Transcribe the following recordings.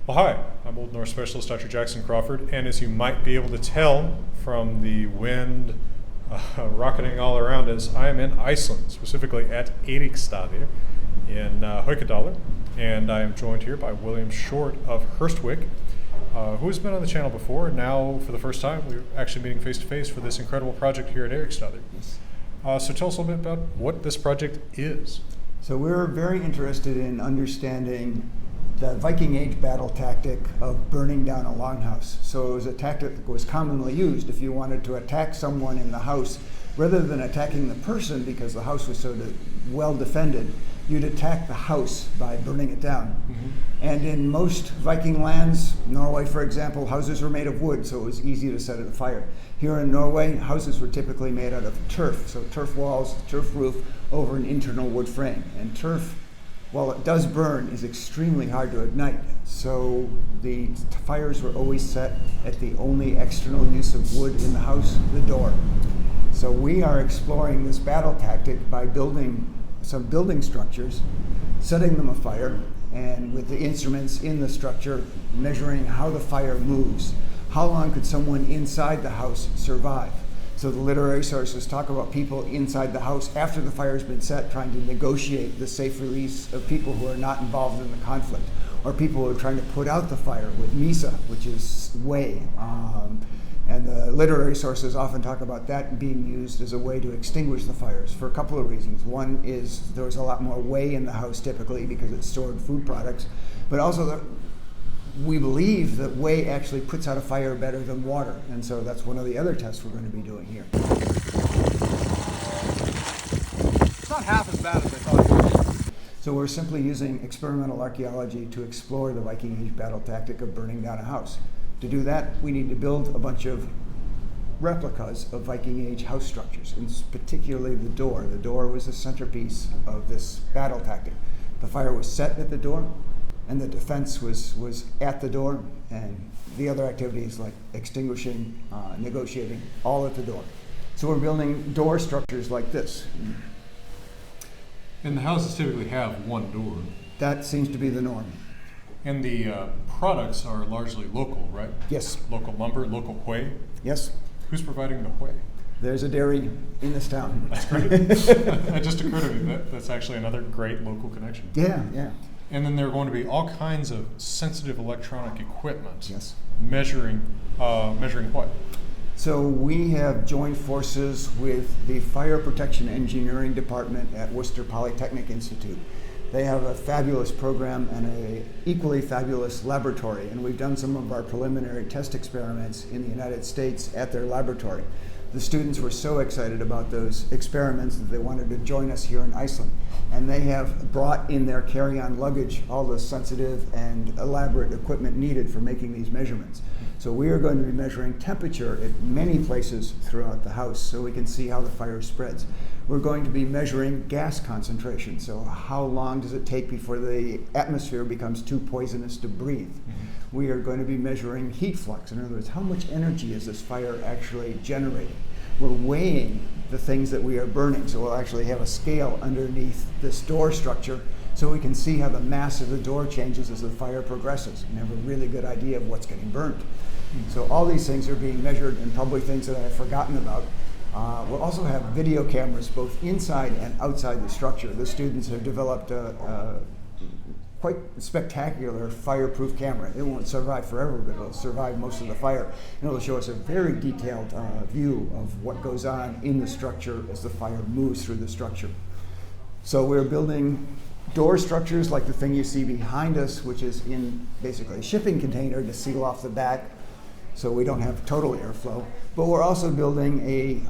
Well, hi, I'm Old Norse Specialist Dr. Jackson Crawford, and as you might be able to tell from the wind rocketing all around us, I am in Iceland, specifically at Eiríksstaðir in Hurstwic, and I am joined here by William Short of Hurstwic, who has been on the channel before. Now, for the first time, we're actually meeting face-to-face for this incredible project here at Eiríksstaðir. Yes. So tell us a little bit about what this project is. So we're very interested in understanding the Viking Age battle tactic of burning down a longhouse. So it was a tactic that was commonly used if you wanted to attack someone in the house. Rather than attacking the person because the house was so well defended, you'd attack the house by burning it down. Mm-hmm. And in most Viking lands, Norway for example, houses were made of wood, so it was easy to set it afire. Here in Norway, houses were typically made out of turf, so turf walls, turf roof over an internal wood frame. And turf, while it does burn, is extremely hard to ignite. So the fires were always set at the only external use of wood in the house, the door. So we are exploring this battle tactic by building some building structures, setting them afire, and with the instruments in the structure, measuring how the fire moves. How long could someone inside the house survive? So the literary sources talk about people inside the house after the fire's been set trying to negotiate the safe release of people who are not involved in the conflict, or people who are trying to put out the fire with misa, which is way. And the literary sources often talk about that being used as a way to extinguish the fires for a couple of reasons. One is there was a lot more whey in the house typically because it stored food products, but also we believe that whey actually puts out a fire better than water, and so that's one of the other tests we're going to be doing here. It's not half as bad as I thought it was. So we're simply using experimental archaeology to explore the Viking Age battle tactic of burning down a house. To do that, we need to build a bunch of replicas of Viking Age house structures, and particularly the door. The door was the centerpiece of this battle tactic. The fire was set at the door, and the defense was at the door, and the other activities like extinguishing, negotiating, all at the door. So we're building door structures like this. And the houses typically have one door. That seems to be the norm. And the products are largely local, right? Yes. Local lumber, local whey. Yes. Who's providing the whey? There's a dairy in this town. That's great. It just occurred to me that's actually another great local connection. Yeah, yeah. And then there are going to be all kinds of sensitive electronic equipment. Yes. Measuring what? So we have joined forces with the Fire Protection Engineering Department at Worcester Polytechnic Institute. They have a fabulous program and an equally fabulous laboratory, and we've done some of our preliminary test experiments in the United States at their laboratory. The students were so excited about those experiments that they wanted to join us here in Iceland, and they have brought in their carry-on luggage all the sensitive and elaborate equipment needed for making these measurements. So we are going to be measuring temperature at many places throughout the house so we can see how the fire spreads. We're going to be measuring gas concentration, so how long does it take before the atmosphere becomes too poisonous to breathe? Mm-hmm. We are going to be measuring heat flux. In other words, how much energy is this fire actually generating? We're weighing the things that we are burning, so we'll actually have a scale underneath this door structure so we can see how the mass of the door changes as the fire progresses and have a really good idea of what's getting burned. Mm-hmm. So all these things are being measured, and probably things that I've forgotten about. We'll also have video cameras both inside and outside the structure. The students have developed a quite spectacular fireproof camera. It won't survive forever, but it'll survive most of the fire. And it'll show us a very detailed view of what goes on in the structure as the fire moves through the structure. So we're building door structures like the thing you see behind us, which is in basically a shipping container to seal off the back so we don't have total airflow. But we're also building a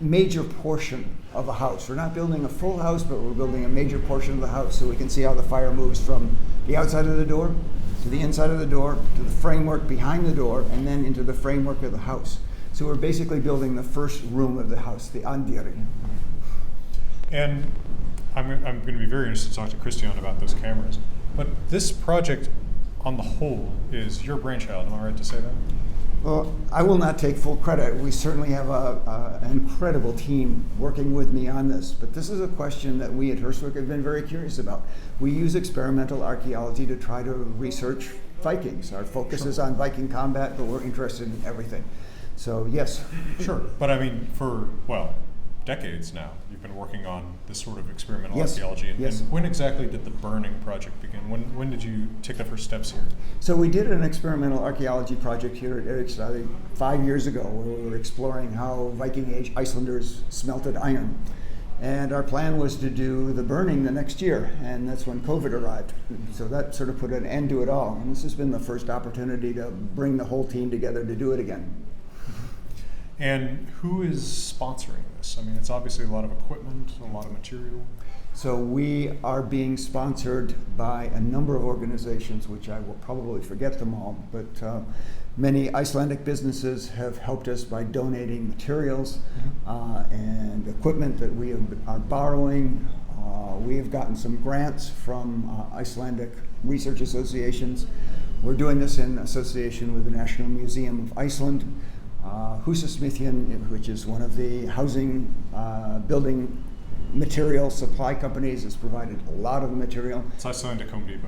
major portion of a house. We're not building a full house, but we're building a major portion of the house so we can see how the fire moves from the outside of the door to the inside of the door to the framework behind the door and then into the framework of the house. So we're basically building the first room of the house, the andiri. And I'm going to be very interested to talk to Christian about those cameras. But this project on the whole is your brainchild, am I right to say that? Well, I will not take full credit. We certainly have an incredible team working with me on this, but this is a question that we at Hurstwic have been very curious about. We use experimental archaeology to try to research Vikings. Our focus is on Viking combat, but we're interested in everything. So yes. Sure, but I mean, for, well, decades now, you've been working on this sort of experimental Yes. archaeology. And, Yes. and when exactly did the burning project begin? When did you take the first steps here? So we did an experimental archaeology project here at Eiríksstaðir 5 years ago, where we were exploring how Viking Age Icelanders smelted iron. And our plan was to do the burning the next year, and that's when COVID arrived. So that sort of put an end to it all. And this has been the first opportunity to bring the whole team together to do it again. And who is sponsoring this? I mean, it's obviously a lot of equipment, a lot of material. So we are being sponsored by a number of organizations, which I will probably forget them all, but many Icelandic businesses have helped us by donating materials and equipment that we are borrowing. We have gotten some grants from Icelandic research associations. We're doing this in association with the National Museum of Iceland. Húsasmiðjan, which is one of the housing building material supply companies, has provided a lot of the material. It's Icelandic Home Depot.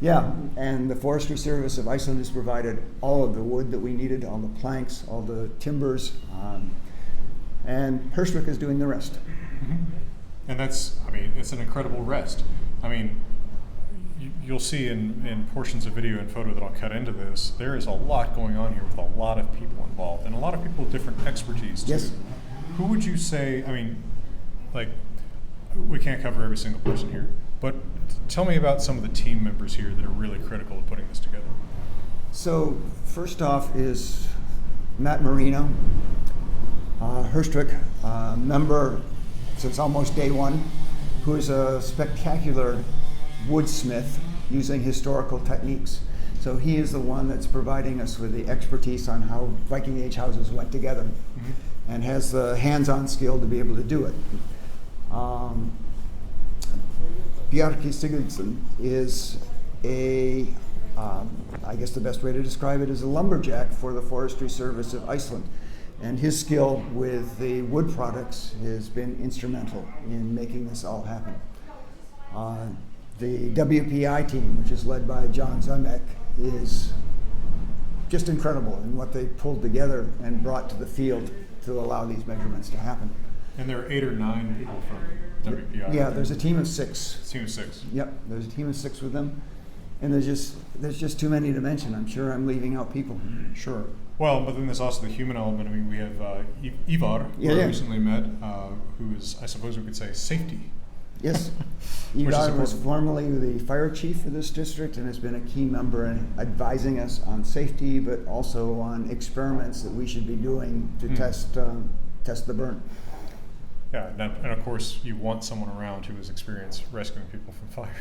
Yeah, and the Forestry Service of Iceland has provided all of the wood that we needed, all the planks, all the timbers, and Hurstwic is doing the rest. And that's, I mean, it's an incredible rest. I mean, you'll see in portions of video and photo that I'll cut into this, there is a lot going on here with a lot of people involved and a lot of people with different expertise too. Yes. Who would you say, I mean, like, we can't cover every single person here, but tell me about some of the team members here that are really critical to putting this together. So first off is Matt Marino, Hurstwic member since almost day one, who is a spectacular woodsmith using historical techniques. So he is the one that's providing us with the expertise on how Viking Age houses went together and has the hands-on skill to be able to do it. Bjarki Sigurdsson is I guess the best way to describe it is a lumberjack for the Forestry Service of Iceland. And his skill with the wood products has been instrumental in making this all happen. The WPI team, which is led by John Zemek, is just incredible in what they pulled together and brought to the field to allow these measurements to happen. And there are 8 or 9 people from WPI. Yeah, there's a team of 6. Team of 6. Yep, there's a team of 6 with them, and there's just too many to mention. I'm sure I'm leaving out people. Sure. Well, but then there's also the human element. I mean, we have Ivar, who I recently met, who is, I suppose we could say, safety. Yes, Which is Ivar was important. formerly the fire chief of this district and has been a key member in advising us on safety, but also on experiments that we should be doing to test the burn. Yeah, and of course you want someone around who has experienced rescuing people from fire.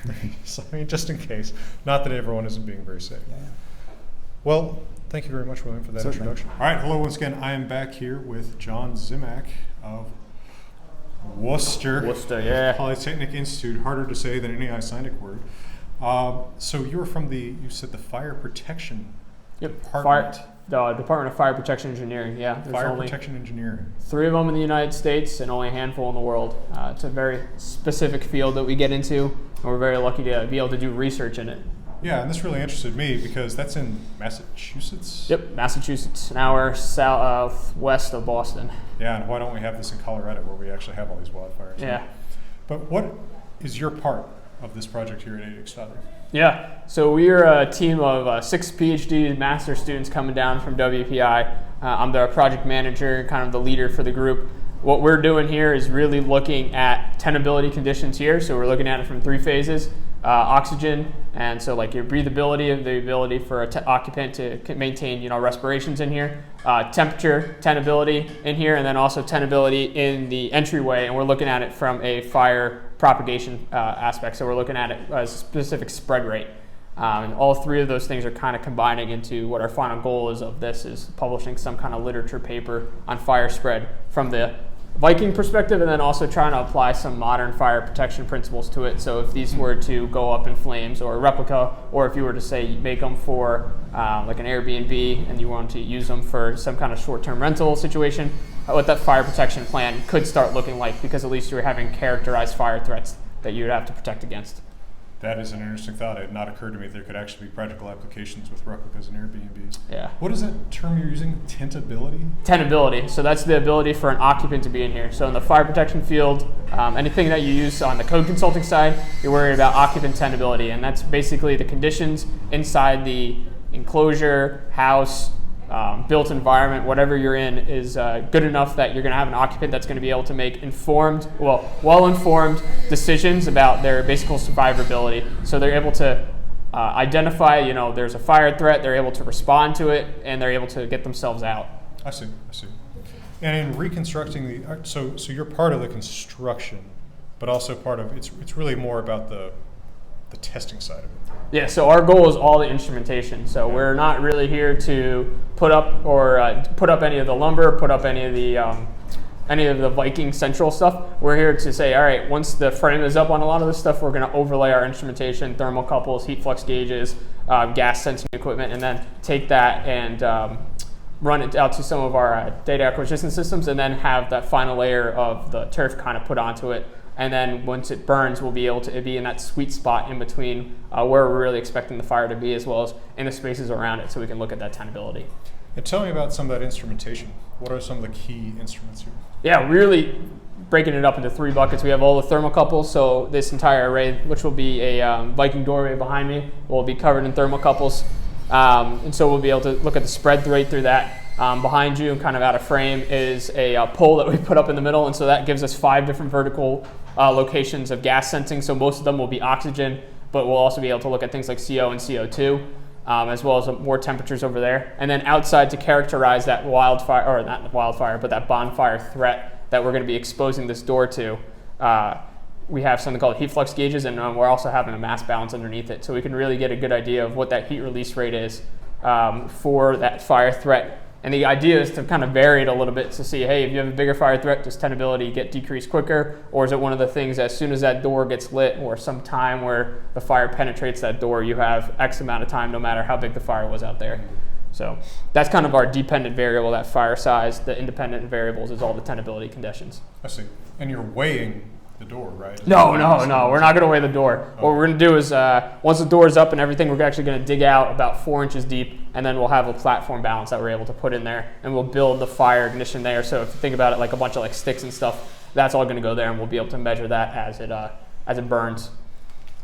So, I mean, just in case. Not that everyone isn't being very safe. Yeah. Well, thank you very much, William, for that Certainly. introduction. All right, hello once again. I am back here with John Zemek of Worcester. Worcester, yeah. Polytechnic Institute, harder to say than any Icelandic word. So you're from you said the Fire Protection Department. The Department of Fire Protection Engineering, yeah. There's Fire only Protection Engineering. 3 of them in the United States and only a handful in the world. It's a very specific field that we get into, and we're very lucky to be able to do research in it. Yeah, and this really interested me because that's in Massachusetts. Yep, Massachusetts, an hour southwest of Boston. Yeah, and why don't we have this in Colorado where we actually have all these wildfires? Yeah. But what is your part of this project here at Eiríksstaðir? Yeah, so we're a team of 6 PhD master students coming down from WPI. I'm the project manager, kind of the leader for the group. What we're doing here is really looking at tenability conditions here. So we're looking at it from 3 phases. Oxygen, and so like your breathability, the ability for an occupant to maintain, respirations in here, temperature, tenability in here, and then also tenability in the entryway. And we're looking at it from a fire propagation aspect. So we're looking at it as a specific spread rate. And all 3 of those things are kind of combining into what our final goal is of this, is publishing some kind of literature paper on fire spread from the Viking perspective, and then also trying to apply some modern fire protection principles to it. So if these were to go up in flames, or a replica, or if you were to say make them for like an Airbnb and you want to use them for some kind of short-term rental situation, what that fire protection plan could start looking like, because at least you're having characterized fire threats that you would have to protect against. That is an interesting thought. It had not occurred to me that there could actually be practical applications with replicas and Airbnbs. Yeah. What is that term you're using? Tentability? Tenability. So that's the ability for an occupant to be in here. So in the fire protection field, anything that you use on the code consulting side, you're worried about occupant tenability. And that's basically the conditions inside the enclosure, house, built environment, whatever you're in, is good enough that you're going to have an occupant that's going to be able to make well-informed decisions about their basic survivability. So they're able to identify, there's a fire threat, they're able to respond to it, and they're able to get themselves out. I see. And in reconstructing so you're part of the construction, but also part of, it's really more about the testing side of it. Yeah, so our goal is all the instrumentation. So we're not really here to put up any of the lumber, put up any of the Viking central stuff. We're here to say, all right, once the frame is up on a lot of this stuff, we're going to overlay our instrumentation, thermocouples, heat flux gauges, gas sensing equipment, and then take that and run it out to some of our data acquisition systems, and then have that final layer of the turf kind of put onto it. And then once it burns, we'll be able to be in that sweet spot in between where we're really expecting the fire to be, as well as in the spaces around it, so we can look at that tenability. And tell me about some of that instrumentation. What are some of the key instruments here? Yeah, really breaking it up into 3 buckets. We have all the thermocouples, so this entire array, which will be a Viking doorway behind me, will be covered in thermocouples. And so we'll be able to look at the spread right through that. Behind you, kind of out of frame, is a pole that we put up in the middle, and so that gives us 5 different vertical locations of gas sensing. So most of them will be oxygen, but we'll also be able to look at things like CO and CO2, as well as more temperatures over there. And then outside, to characterize that wildfire, or not wildfire, but that bonfire threat that we're going to be exposing this door to, we have something called heat flux gauges, and we're also having a mass balance underneath it, so we can really get a good idea of what that heat release rate is for that fire threat. And the idea is to kind of vary it a little bit to see, hey, if you have a bigger fire threat, does tenability get decreased quicker? Or is it one of the things, as soon as that door gets lit, or some time where the fire penetrates that door, you have X amount of time no matter how big the fire was out there. So that's kind of our dependent variable, that fire size. The independent variables is all the tenability conditions. I see. And you're weighing the door, right? No, we're not going to weigh the door. Oh. What we're going to do is, once the door is up and everything, we're actually going to dig out about 4 inches deep, and then we'll have a platform balance that we're able to put in there, and we'll build the fire ignition there. So if you think about it like a bunch of like sticks and stuff, that's all going to go there, and we'll be able to measure that as it burns.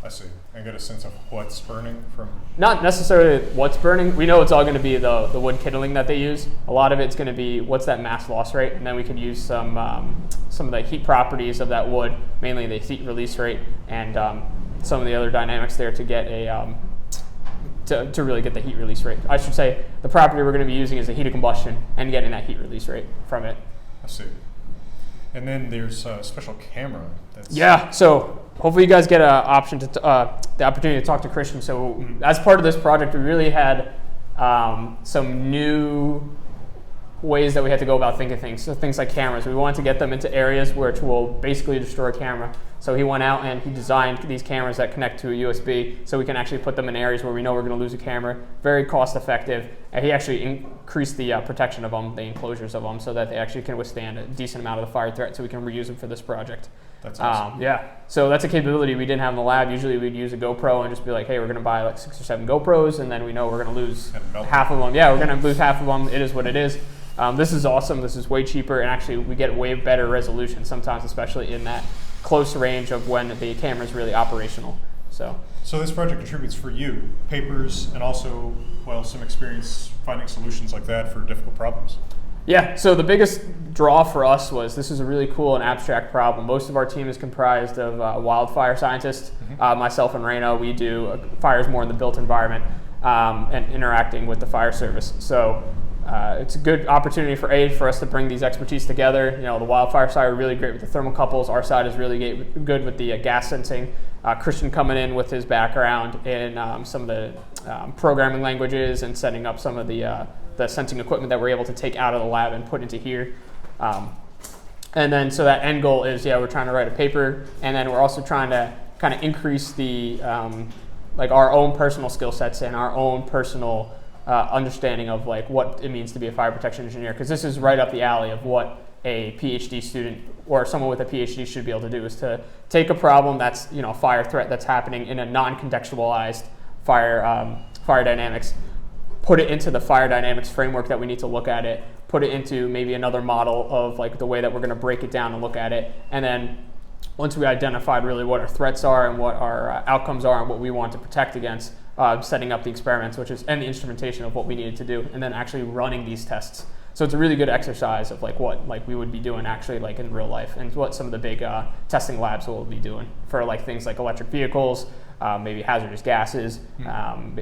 I see. And get a sense of what's burning from... Not necessarily what's burning. We know it's all going to be the wood kindling that they use. A lot of it's going to be what's that mass loss rate, and then we can use some of the heat properties of that wood, mainly the heat release rate, and some of the other dynamics there to get to really get the heat release rate. I should say the property we're going to be using is the heat of combustion and getting that heat release rate from it. I see. And then there's a special camera. Yeah, so hopefully you guys get the opportunity to talk to Christian. So as part of this project, we really had some new ways that we had to go about thinking things. So things like cameras. We wanted to get them into areas which will basically destroy a camera. So he went out and he designed these cameras that connect to a USB, so we can actually put them in areas where we know we're going to lose a camera. Very cost effective. And he actually increased the protection of them, the enclosures of them, so that they actually can withstand a decent amount of the fire threat, so we can reuse them for this project. That's awesome. Yeah, so that's a capability we didn't have in the lab. Usually we'd use a GoPro and just be like, hey, we're going to buy like 6 or 7 GoPros, and then we know we're going to lose half of them. Yeah, we're going to lose half of them. It is what it is. This is awesome. This is way cheaper, and actually we get way better resolution sometimes, especially in that close range of when the camera is really operational. So this project contributes for you papers and also, well, some experience finding solutions like that for difficult problems. Yeah, so the biggest draw for us was this is a really cool and abstract problem. Most of our team is comprised of wildfire scientists. Myself and Raina, we do fires more in the built environment and interacting with the fire service. So it's a good opportunity for us to bring these expertise together. You know, the wildfire side are really great with the thermocouples. Our side is really good with the gas sensing. Christian coming in with his background in some of the programming languages and setting up some of the sensing equipment that we're able to take out of the lab and put into here. And then so that end goal is, we're trying to write a paper, and then we're also trying to kind of increase the like our own personal skill sets and our own personal understanding of like what it means to be a fire protection engineer, because this is right up the alley of what a PhD student or someone with a PhD should be able to do, is to take a problem that's, a fire threat that's happening in a non-contextualized fire dynamics, put it into the fire dynamics framework that we need to look at it, put it into maybe another model of like the way that we're going to break it down and look at it, and then once we identified really what our threats are and what our outcomes are and what we want to protect against, setting up the experiments, and the instrumentation of what we needed to do, and then actually running these tests. So it's a really good exercise of like what like we would be doing actually like in real life, and what some of the big testing labs will be doing for like things like electric vehicles, maybe hazardous gases,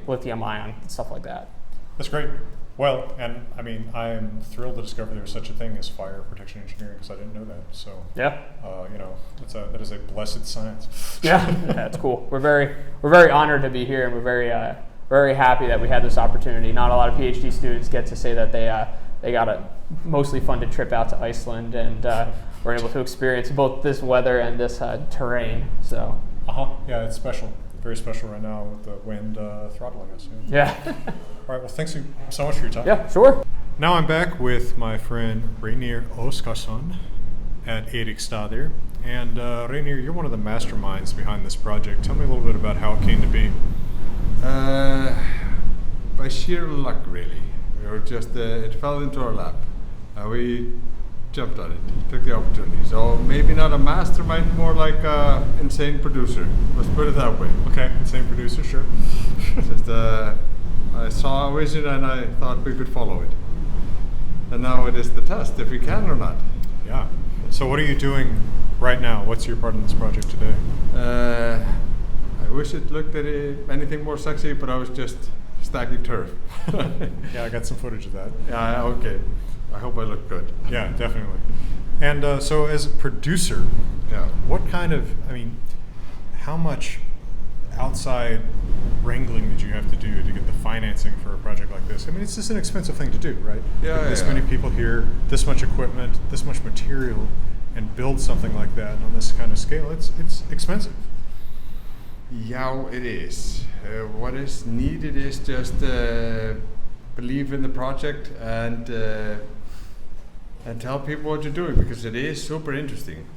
lithium ion, stuff like that. That's great. Well, and I mean, I'm thrilled to discover there's such a thing as fire protection engineering, because I didn't know that. So yeah, that is a blessed science. Yeah, that's cool. We're very honored to be here, and we're very happy that we had this opportunity. Not a lot of PhD students get to say that they got a mostly funded trip out to Iceland, and were able to experience both this weather and this terrain. So. Yeah, it's special. Very special right now with the wind throttling us. Yeah. All right, well, thanks so much for your time. Yeah, sure. Now I'm back with my friend Reynir Óskarsson at Eiríksstaðir. And Reynir, you're one of the masterminds behind this project. Tell me a little bit about how it came to be. By sheer luck, really. We were just, it fell into our lap. We jumped on it, took the opportunity. So maybe not a mastermind, more like an insane producer. Let's put it that way. Okay, insane producer, sure. Just I saw a vision and I thought we could follow it. And now it is the test, if we can or not. Yeah. So what are you doing right now? What's your part in this project today? I wish it looked at anything more sexy, but I was just stacking turf. Yeah, I got some footage of that. Yeah, okay. I hope I look good. Yeah, definitely. And so as a producer, what kind of, how much outside wrangling did you have to do to get the financing for a project like this? It's just an expensive thing to do, right? Yeah. This many people here, this much equipment, this much material, and build something like that on this kind of scale, it's expensive. Yeah, it is. What is needed is just believe in the project and tell people what you're doing, because it is super interesting.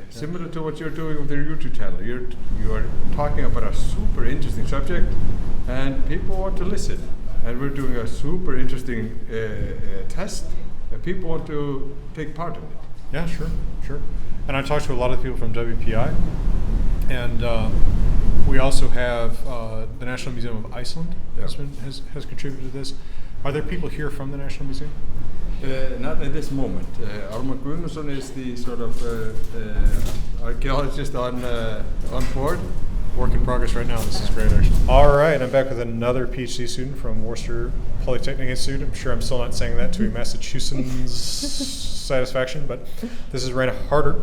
Similar to what you're doing with your YouTube channel. You are talking about a super interesting subject, and people want to listen. And we're doing a super interesting test, and people want to take part in it. Yeah, sure. And I talked to a lot of people from WPI, and we also have the National Museum of Iceland has contributed to this. Are there people here from the National Museum? Not at this moment. Ármann Guðmundsson is the sort of archaeologist on board. Work in progress right now. This is great, actually. All right, I'm back with another PhD student from Worcester Polytechnic Institute. I'm sure I'm still not saying that to a Massachusetts satisfaction, but this is Raina Harder.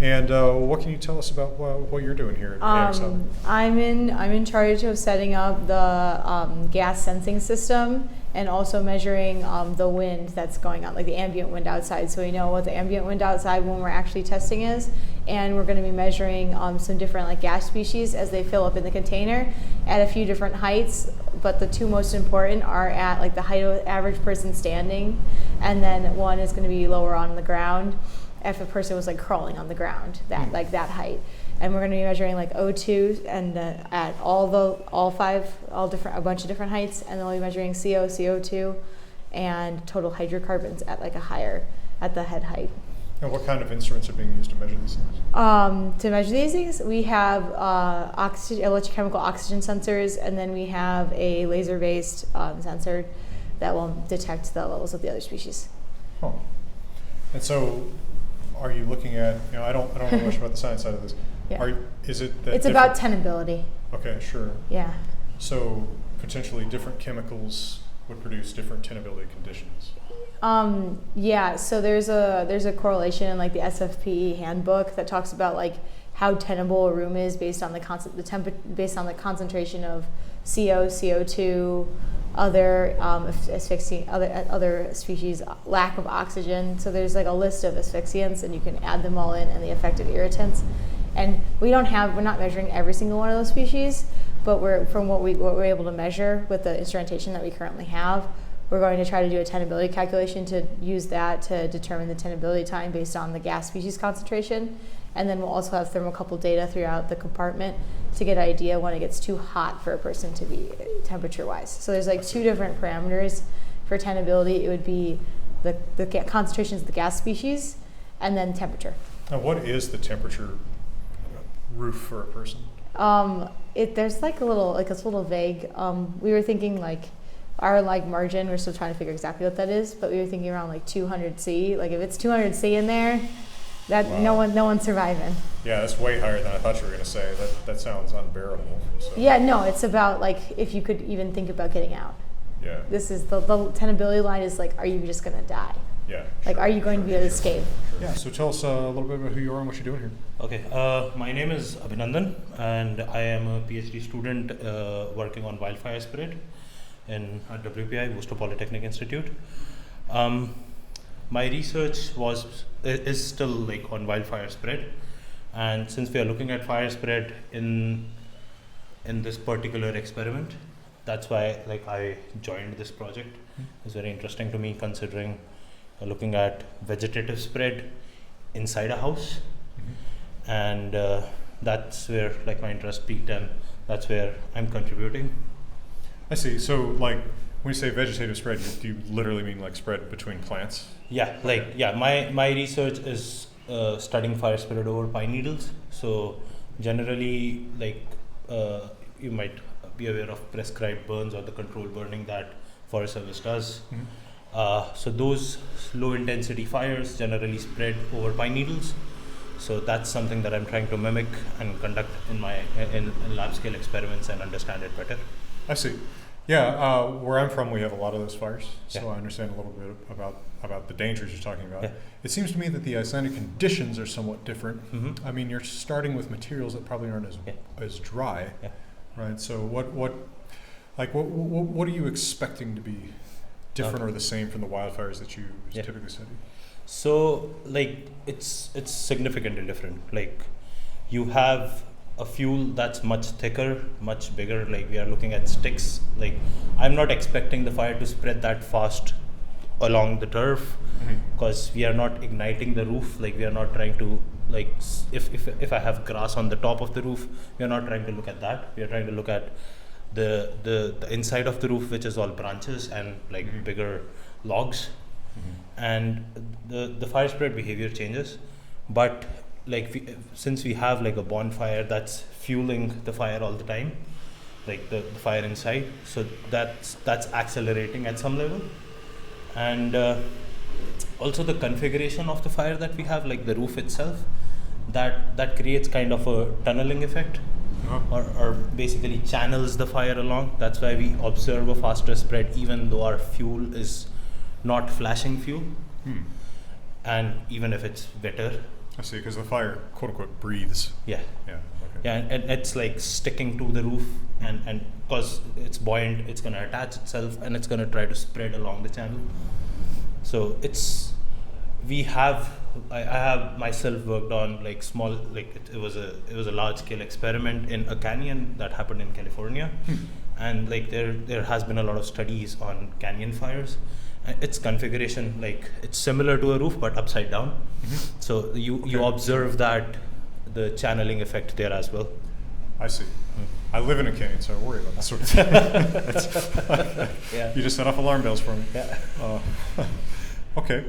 And what can you tell us about what you're doing here at Eiríksstaðir? I'm in charge of setting up the gas sensing system, and also measuring the wind that's going on, like the ambient wind outside, so we know what the ambient wind outside when we're actually testing is. And we're going to be measuring some different like gas species as they fill up in the container at a few different heights, but the two most important are at like the height of the average person standing, and then one is going to be lower on the ground if a person was like crawling on the ground, like that height. And we're going to be measuring like O2 and at a bunch of different heights, and then we'll be measuring CO, CO2, and total hydrocarbons at like at the head height. And what kind of instruments are being used to measure these things? To measure these things, we have electrochemical oxygen sensors, and then we have a laser-based sensor that will detect the levels of the other species. Huh. And so, are you looking at? I don't know much about the science side of this. Yeah. Is it that it's about tenability. Okay, sure. Yeah. So potentially different chemicals would produce different tenability conditions. Yeah. So there's a correlation in like the SFPE handbook that talks about like how tenable a room is based on the concentration of CO, CO2, other other species lack of oxygen. So there's like a list of asphyxiants, and you can add them all in, and the effective irritants. And we're not measuring every single one of those species, but from what we're able to measure with the instrumentation that we currently have, we're going to try to do a tenability calculation to use that to determine the tenability time based on the gas species concentration. And then we'll also have thermocouple data throughout the compartment to get an idea when it gets too hot for a person to be temperature-wise. So there's like 2 different parameters for tenability. It would be the concentrations of the gas species and then temperature. Now, what is the temperature roof for a person? There's like it's a little vague. We were thinking like our margin, we're still trying to figure exactly what that is, but we were thinking around like 200 C. Like if it's 200 C in there, wow. no one's surviving. Yeah, that's way higher than I thought you were going to say. That sounds unbearable. So. Yeah, no, it's about like if you could even think about getting out. Yeah. This is the tenability line is like, are you just going to die? Yeah. Like, are you going to be able to escape? Yeah. So tell us a little bit about who you are and what you're doing here. Okay. My name is Abhinandan, and I am a PhD student working on wildfire spread at WPI, Worcester Polytechnic Institute. My research is still like on wildfire spread, and since we are looking at fire spread in this particular experiment, that's why I joined this project. It's very interesting to me, considering looking at vegetative spread inside a house, and that's where my interest peaked, and that's where I'm contributing. I see. So when you say vegetative spread, do you literally mean spread between plants? Yeah, my research is studying fire spread over pine needles. So generally, you might be aware of prescribed burns or the controlled burning that Forest Service does. So those low intensity fires generally spread over pine needles. So that's something that I'm trying to mimic and conduct in lab scale experiments and understand it better. I see. Yeah, where I'm from, we have a lot of those fires, so Yeah. I understand a little bit about the dangers you're talking about. Yeah. It seems to me that the Icelandic conditions are somewhat different. Mm-hmm. I mean, you're starting with materials that probably aren't as dry, Yeah. right? So what are you expecting to be different or the same from the wildfires that you typically study? So it's significantly different. You have a fuel that's much thicker, much bigger. We are looking at sticks. I'm not expecting the fire to spread that fast along the turf, because we are not igniting the roof. We are not trying to if I have grass on the top of the roof, we are not trying to look at that. We are trying to look at the inside of the roof, which is all branches and bigger logs, and the fire spread behavior changes. But since we have a bonfire that's fueling the fire all the time, the fire inside, so that's accelerating at some level. And also the configuration of the fire that we have, the roof itself, that creates kind of a tunneling effect, or basically channels the fire along. That's why we observe a faster spread even though our fuel is not flashing fuel, and even if it's wetter. I see, because the fire, quote unquote, breathes. Yeah. Yeah. Okay. Yeah, and it's sticking to the roof, and because it's buoyant, it's gonna attach itself and it's gonna try to spread along the channel. So I have myself worked on small, it was a large scale experiment in a canyon that happened in California, and there has been a lot of studies on canyon fires. Its configuration, it's similar to a roof but upside down. So you observe that the channeling effect there as well. I see. I live in a canyon, so I worry about that sort of thing. Yeah. You just set off alarm bells for me. Yeah. Okay.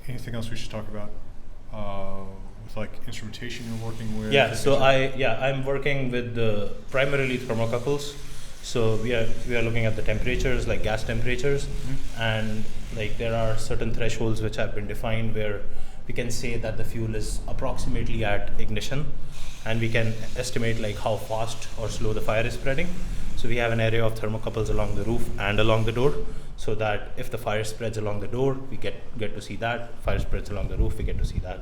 Anything else we should talk about with instrumentation you're working with? Yeah. So I'm working with primarily thermocouples. So we are looking at the temperatures, gas temperatures, and there are certain thresholds which have been defined where we can say that the fuel is approximately at ignition, and we can estimate how fast or slow the fire is spreading. So we have an array of thermocouples along the roof and along the door, so that if the fire spreads along the door, we get to see that. Fire spreads along the roof, we get to see that.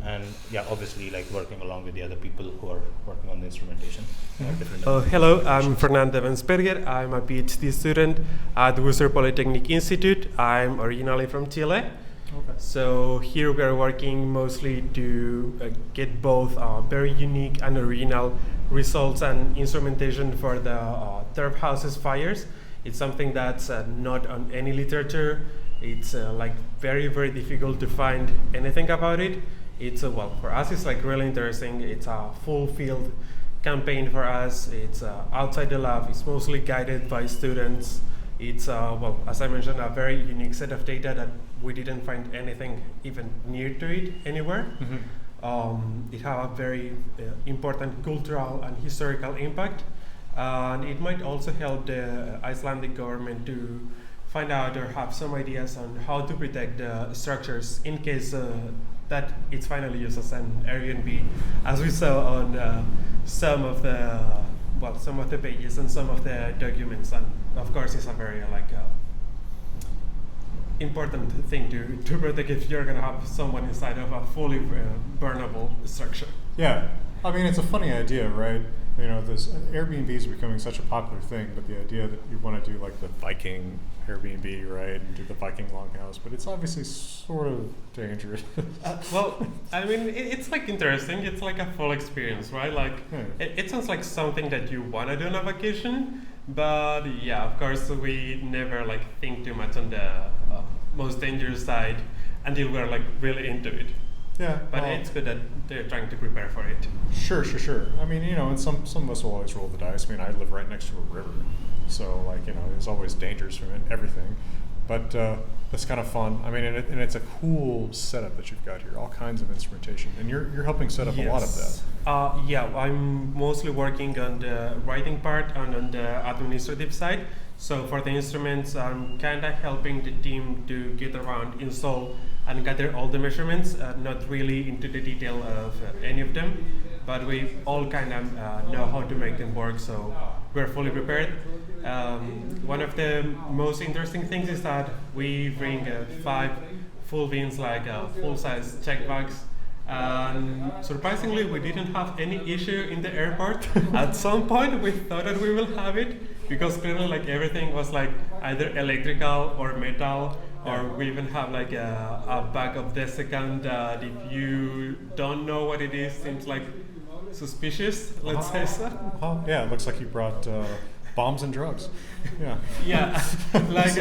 and yeah, obviously like working along with the other people who are working on the instrumentation. Hello, I'm Fernando Vensberger. I'm a PhD student at Worcester Polytechnic Institute. I'm originally from Chile. Okay. So here we are working mostly to get both very unique and original results and instrumentation for the turf houses fires. It's something that's not on any literature. It's like very, very difficult to find anything about it. It's well, for us it's like really interesting. It's a full field campaign for us. It's outside the lab. It's mostly guided by students. It's well, as I mentioned, a very unique set of data that we didn't find anything even near to it anywhere. It has a very important cultural and historical impact, and it might also help the Icelandic government to find out or have some ideas on how to protect the structures in case that it's finally used as an Airbnb, as we saw on some of the pages and some of the documents. And of course, it's a very important thing to protect if you're going to have someone inside of a fully burnable structure. Yeah, I mean, it's a funny idea, right? You know, this Airbnb is becoming such a popular thing, but the idea that you want to do like the Viking Airbnb, right, and do the Viking longhouse, but it's obviously sort of dangerous. Well, I mean, it's like interesting. It's like a full experience, right? Like, it sounds like something that you want to do on a vacation, but yeah, of course, we never like think too much on the most dangerous side until we're like really into it. Yeah, but it's good that they're trying to prepare for it. Sure. I mean, you know, and some of us will always roll the dice. I mean, I live right next to a river, so like, you know, there's always dangers from everything. But it's kind of fun. I mean, and it's a cool setup that you've got here. All kinds of instrumentation, and you're helping set up a lot of that. Yeah, I'm mostly working on the writing part and on the administrative side. So for the instruments, I'm kind of helping the team to get around, install, and gather all the measurements. Not really into the detail of any of them, but we all kind of know how to make them work. So we're fully prepared. One of the most interesting things is that we bring 5 full bins, like full-size check bags. Surprisingly, we didn't have any issue in the airport. At some point, we thought that we will have it, because clearly, like, everything was like either electrical or metal, or we even have like a bag of desiccant that, if you don't know what it is, seems like suspicious. Let's say so. Yeah, it looks like you brought bombs and drugs. Yeah. Yeah, like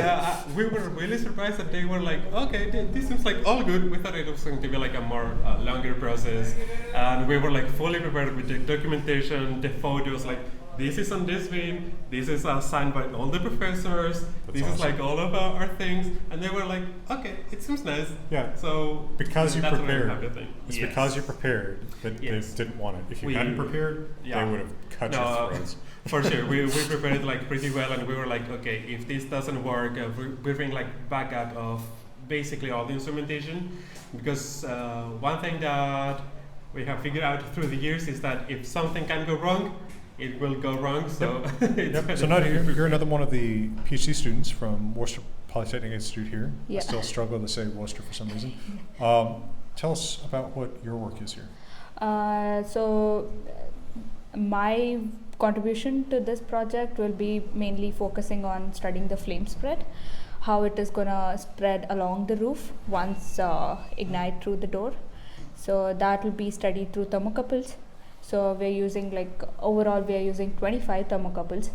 we were really surprised that they were like, okay, this seems like all good. We thought it was going to be like a more longer process, and we were like fully prepared with the documentation, the photos, like this is on this bin, this is signed by all the professors, this is like all of our things, and they were like, okay, it seems nice. Yeah. So because you prepared, it's yes. because you prepared that Yes. they didn't want it. If you hadn't prepared, they would have cut your throats. For sure, we prepared it like pretty well, and we were like, okay, if this doesn't work, we bring like backup of basically all the instrumentation, because one thing that we have figured out through the years is that if something can go wrong, it will go wrong. So So now you're another one of the PhD students from Worcester Polytechnic Institute here. Yeah. I still struggle to say Worcester for some reason. Tell us about what your work is here. So my contribution to this project will be mainly focusing on studying the flame spread, how it is going to spread along the roof once ignite through the door. So that will be studied through thermocouples. So we're using overall we are using 25 thermocouples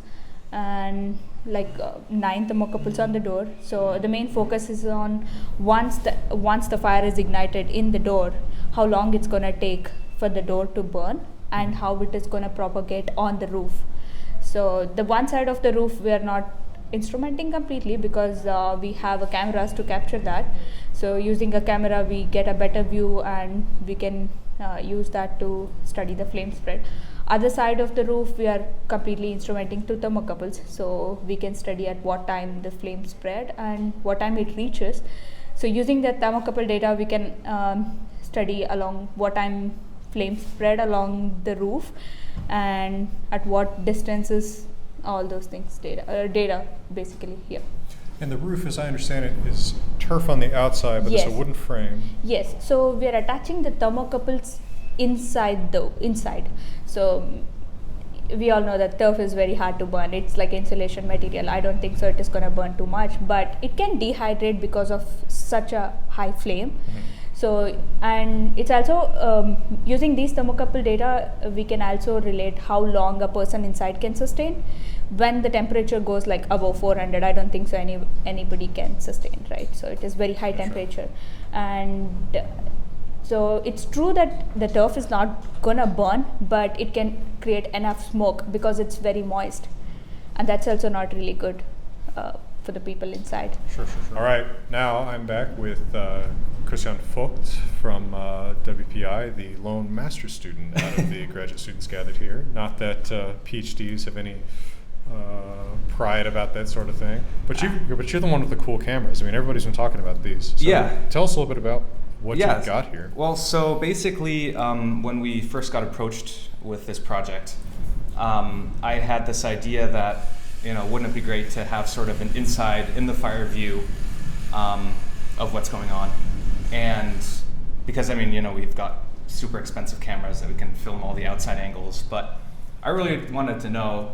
and 9 thermocouples on the door. So the main focus is on once the fire is ignited in the door, how long it's going to take for the door to burn, and how it is going to propagate on the roof. So the one side of the roof we are not instrumenting completely, because we have cameras to capture that. So using a camera we get a better view, and we can use that to study the flame spread. Other side of the roof we are completely instrumenting through thermocouples, so we can study at what time the flame spread and what time it reaches. So using the thermocouple data we can study along what time flame spread along the roof and at what distances, all those things, data basically here. And the roof, as I understand it, is turf on the outside, but Yes. it's a wooden frame. Yes, so we are attaching the thermocouples inside. So we all know that turf is very hard to burn. It's like insulation material. I don't think so it is going to burn too much, but it can dehydrate because of such a high flame. So, and it's also using these thermocouple data, we can also relate how long a person inside can sustain. When the temperature goes like above 400, I don't think so anybody can sustain, right? So it is very high temperature. And so it's true that the turf is not gonna burn, but it can create enough smoke because it's very moist. And that's also not really good for the people inside. Sure. All right, now I'm back with Christian Vogt from WPI, the lone master's student out of the graduate students gathered here. Not that PhDs have any pride about that sort of thing, but you're the one with the cool cameras. I mean, everybody's been talking about these. So Yeah. Tell us a little bit about what you've got here. Well, so basically, when we first got approached with this project, I had this idea that, wouldn't it be great to have sort of an inside in the fire view of what's going on? And because, we've got super expensive cameras that we can film all the outside angles, but I really wanted to know,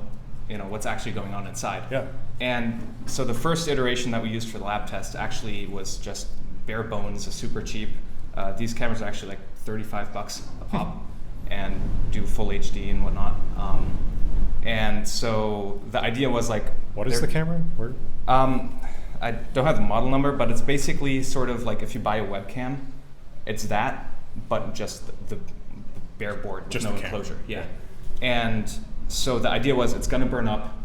what's actually going on inside. Yeah. And so the first iteration that we used for the lab test actually was just bare bones, super cheap. These cameras are actually like $35 a pop and do full HD and whatnot. And so the idea was like, what is the camera? Where? I don't have the model number, but it's basically sort of like if you buy a webcam, it's that, but just the bare board with Just no the camera. enclosure. Yeah. And so the idea was it's going to burn up.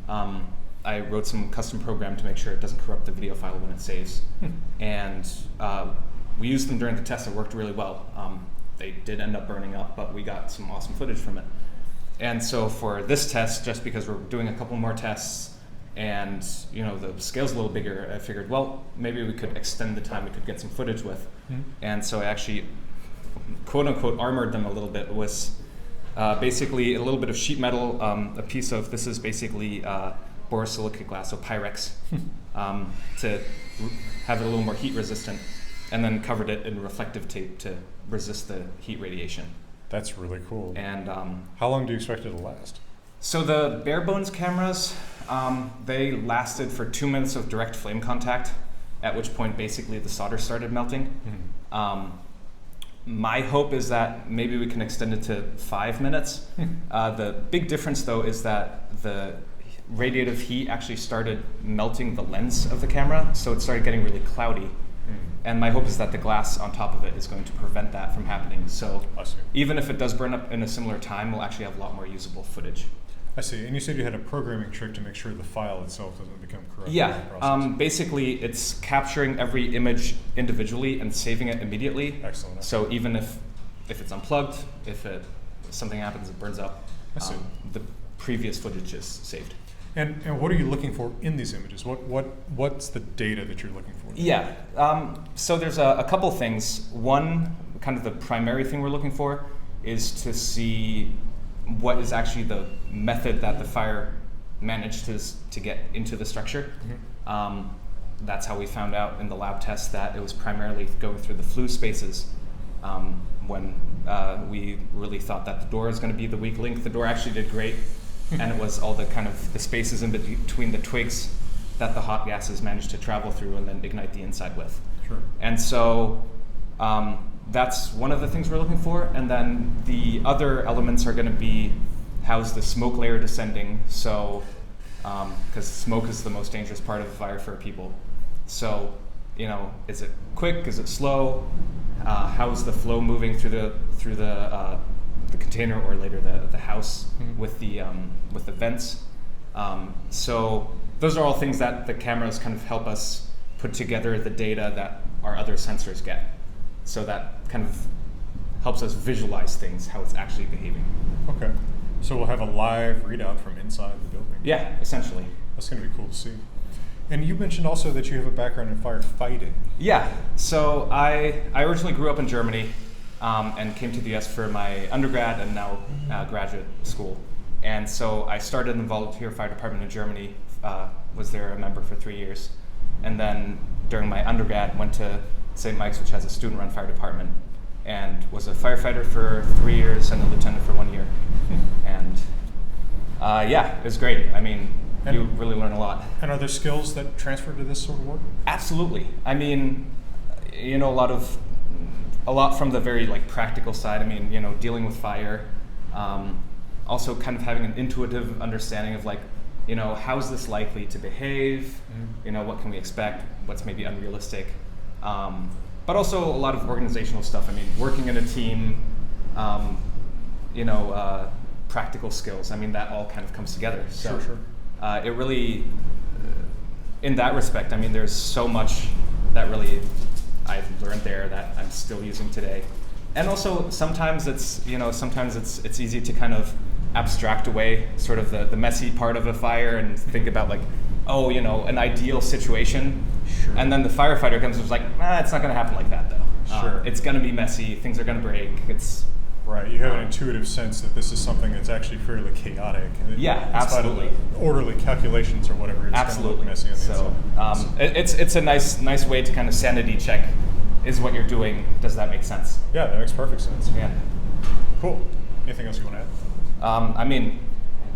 I wrote some custom program to make sure it doesn't corrupt the video file when it saves. And we used them during the test. It worked really well. They did end up burning up, but we got some awesome footage from it. And so for this test, just because we're doing a couple more tests and the scale's a little bigger, I figured, well, maybe we could extend the time we could get some footage with. And so I actually, quote unquote, armored them a little bit with basically a little bit of sheet metal, a piece of, this is basically borosilicate glass, so Pyrex, to have it a little more heat resistant, and then covered it in reflective tape to resist the heat radiation. That's really cool. And how long do you expect it to last? So the bare bones cameras, they lasted for 2 minutes of direct flame contact, at which point basically the solder started melting. My hope is that maybe we can extend it to 5 minutes. The big difference though is that the radiative heat actually started melting the lens of the camera, so it started getting really cloudy. And my hope is that the glass on top of it is going to prevent that from happening. So even if it does burn up in a similar time, we'll actually have a lot more usable footage. I see. And you said you had a programming trick to make sure the file itself doesn't become corrupted. Yeah. Basically, it's capturing every image individually and saving it immediately. Excellent. So even if it's unplugged, if something happens, it burns up, the previous footage is saved. And what are you looking for in these images? What's the data that you're looking for? Yeah. So there's a couple things. One, kind of the primary thing we're looking for is to see what is actually the method that the fire managed to get into the structure. That's how we found out in the lab test that it was primarily going through the flue spaces. When we really thought that the door was going to be the weak link, the door actually did great. And it was all the kind of the spaces in between the twigs that the hot gases managed to travel through and then ignite the inside with. Sure. And so that's one of the things we're looking for. And then the other elements are going to be how's the smoke layer descending. So, because smoke is the most dangerous part of the fire for people. So, is it quick? Is it slow? How is the flow moving through the container or later the house with the vents? So those are all things that the cameras kind of help us put together the data that our other sensors get. So that kind of helps us visualize things, how it's actually behaving. Okay. So we'll have a live readout from inside the building. Yeah, essentially. That's going to be cool to see. And you mentioned also that you have a background in firefighting. Yeah. So I originally grew up in Germany. And came to the US for my undergrad and now graduate school. And so I started in the volunteer fire department in Germany, was there a member for 3 years. and then during my undergrad went to St. Mike's, which has a student-run fire department, and was a firefighter for 3 years and a lieutenant for 1 year. And yeah, it was great. I mean, you really learn a lot. And are there skills that transfer to this sort of work? Absolutely. I mean, you know, a lot from the very like practical side. I mean, you know, dealing with fire, also kind of having an intuitive understanding of like, you know, how is this likely to behave? You know, what can we expect? What's maybe unrealistic? But also a lot of organizational stuff. I mean, working in a team, you know, practical skills. I mean, that all kind of comes together. So Sure. It really, in that respect, I mean, there's so much that really I've learned there that I'm still using today. And also sometimes it's, you know, it's easy to kind of abstract away sort of the messy part of a fire and think about like, oh, you know, an ideal situation. Sure. And then the firefighter comes and is like, it's not going to happen like that though. Sure. It's going to be messy. Things are going to break. It's right. You have an intuitive sense that this is something that's actually fairly chaotic. And yeah, in spite of absolutely. the orderly calculations or whatever. It's Absolutely. Kind of messy on the inside. It's a nice way to kind of sanity check. Is what you're doing, does that make sense? Yeah, that makes perfect sense. Yeah. Cool. Anything else you want to add? I mean,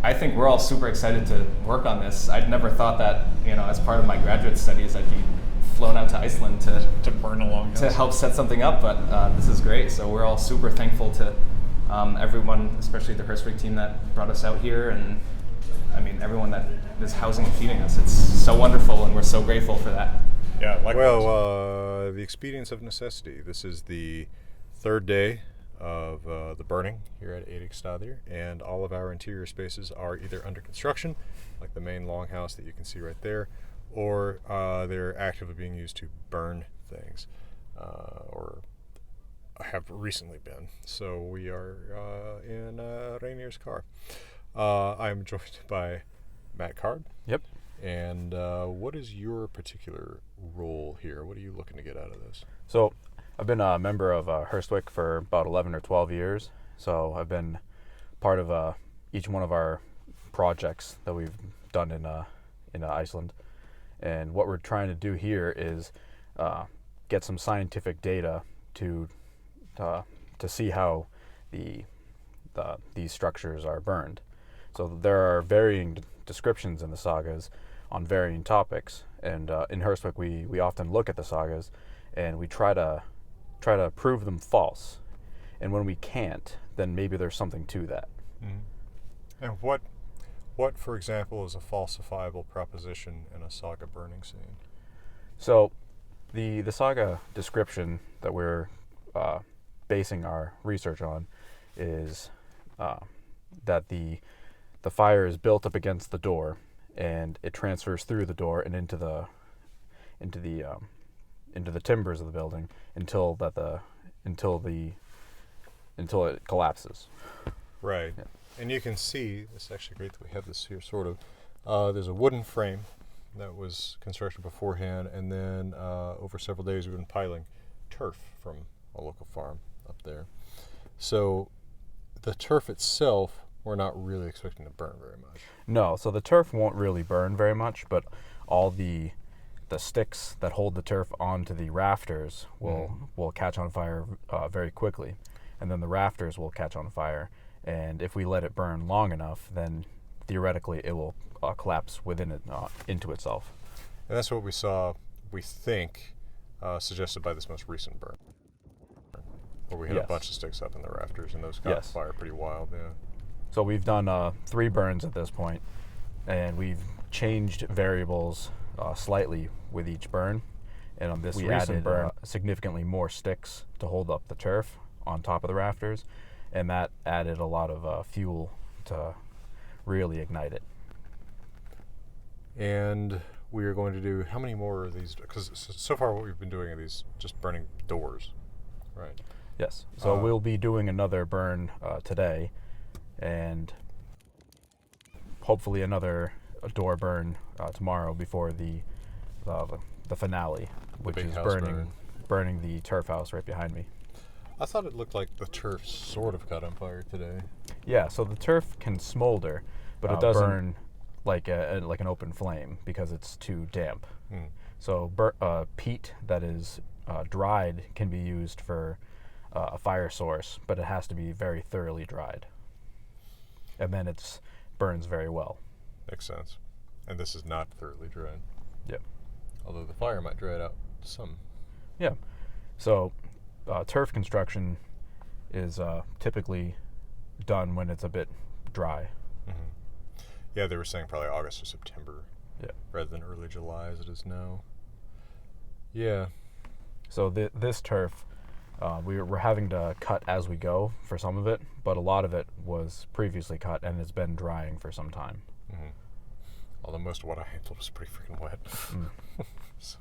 I think we're all super excited to work on this. I'd never thought that, you know, as part of my graduate studies, I'd be flown out to Iceland to burn along to help set something up. But this is great. So we're all super thankful to everyone, especially the Hurstwic team that brought us out here, and I mean everyone that is housing and feeding us. It's so wonderful, and we're so grateful for that. Yeah. Likewise. Well, the expedience of necessity. This is the third day of the burning here at Eiríksstaðir, and all of our interior spaces are either under construction, like the main longhouse that you can see right there, or they're actively being used to burn things, or have recently been. So we are in Rainier's car. I'm joined by Matt Card. Yep. And what is your particular role here? What are you looking to get out of this? So I've been a member of Hurstwic for about 11 or 12 years. So I've been part of each one of our projects that we've done in Iceland. And what we're trying to do here is get some scientific data to see how these structures are burned. So there are varying descriptions in the sagas on varying topics, and in Hurstwic we often look at the sagas and we try to prove them false, and when we can't, then maybe there's something to that. Mm-hmm. And what for example is a falsifiable proposition in a saga burning scene? So the saga description that we're basing our research on is that the fire is built up against the door, and it transfers through the door and into the timbers of the building until it collapses. Right. Yeah. And you can see, it's actually great that we have this here sort of. There's a wooden frame that was constructed beforehand, and then over several days we've been piling turf from a local farm up there. So the turf itself, we're not really expecting to burn very much. No, so the turf won't really burn very much, but all the sticks that hold the turf onto the rafters will catch on fire very quickly, and then the rafters will catch on fire, and if we let it burn long enough, then theoretically it will collapse within it into itself. And that's what we saw, we think, suggested by this most recent burn, where we had a bunch of sticks up in the rafters, and those caught fire pretty wild. Yeah. So we've done 3 burns at this point, and we've changed variables slightly with each burn. And on this recent burn, significantly more sticks to hold up the turf on top of the rafters, and that added a lot of fuel to really ignite it. And we are going to do, how many more of these? Because so far what we've been doing are these just burning doors, right? Yes. So we'll be doing another burn today, and hopefully another door burn tomorrow before the finale, which is burning the turf house right behind me. I thought it looked like the turf sort of caught on fire today. Yeah, so the turf can smolder, but it doesn't like an open flame because it's too damp. So peat that is dried can be used for a fire source, but it has to be very thoroughly dried, and then it burns very well. Makes sense. And this is not thoroughly dried. Yep. Although the fire might dry it out some. Yeah. So turf construction is typically done when it's a bit dry. Yeah, they were saying probably August or September. Yeah. Rather than early July as it is now. Yeah. So this turf, we're having to cut as we go for some of it, but a lot of it was previously cut and has been drying for some time. Although most of what I handled was pretty freaking wet. So,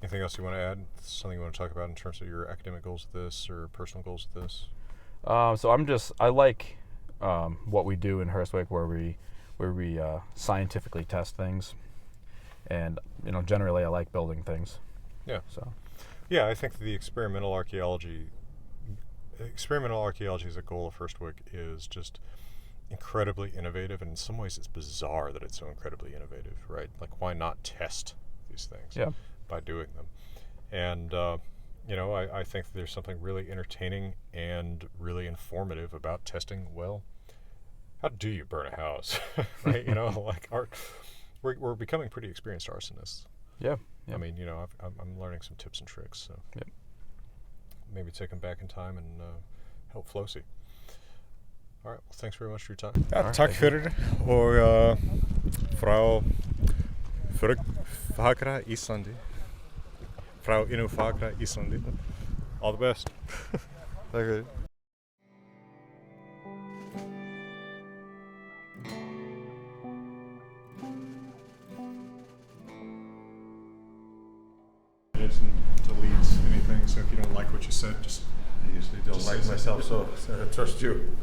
anything else you want to add? Something you want to talk about in terms of your academic goals with this or personal goals with this? So I like what we do in Hurstwic, where we scientifically test things, and generally I like building things. Yeah. So. Yeah, I think the experimental archaeology as a goal of Hurstwic is just incredibly innovative, and in some ways it's bizarre that it's so incredibly innovative, right? Like, why not test these things by doing them? And I think there's something really entertaining and really informative about testing, well, how do you burn a house? Right? We're becoming pretty experienced arsonists. Yeah. I mean, I'm learning some tips and tricks, so maybe take them back in time and help Flosi. All right, well, thanks very much for your time. Ja, tack för det. Och frau fagra Islandi. Frau inu fagra Islandi. All the best. Tack för det. Deletes anything, so if you don't like what you said, just I usually don't like myself, so I trust you.